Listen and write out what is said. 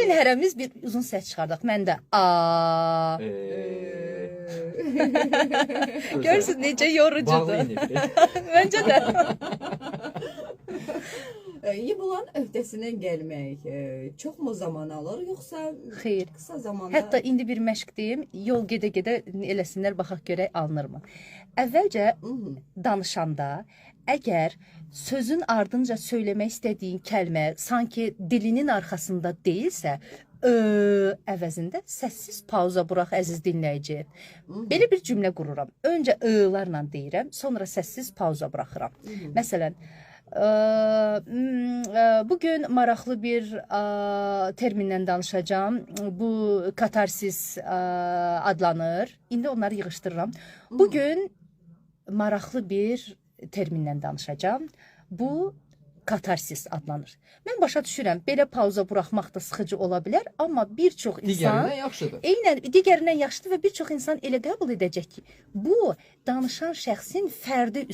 Gəlin hərəmiz bir uzun səs çıxardaq. Mən də a. Görürsün necə yorucudur. Məncə də. Yıbılan öhdəsindən gəlmək çoxmu zaman alır, yoxsa Xeyr. qısa zamanda? Hətta indi bir məşq deyim, yol gedə-gedə eləsinlər, baxaq görək alınırmı. Əvvəlcə danışanda əgər sözün ardınca söyləmək istədiyin kəlmə sanki dilinin arxasında deyilsə, əvəzində səssiz pauza burax əziz dinləyici. Belə bir cümlə qururam. Öncə ılarla deyirəm, sonra səssiz pauza buraxıram. Məsələn, bugün maraqlı bir termindən danışacağım. Bu katarsis adlanır. İndi onları yığışdırıram. Bugün maraqlı bir termindən danışacağım. Bu katarsis adlanır. Mən başa düşürəm, belə pauza buraxmaq da sıxıcı ola bilər, amma bir çox insan Digərindən yaxşıdır. Eynən, digərindən yaxşıdır və bir çox insan elə qəbul edəcək ki, bu danışan şəxsin fərdi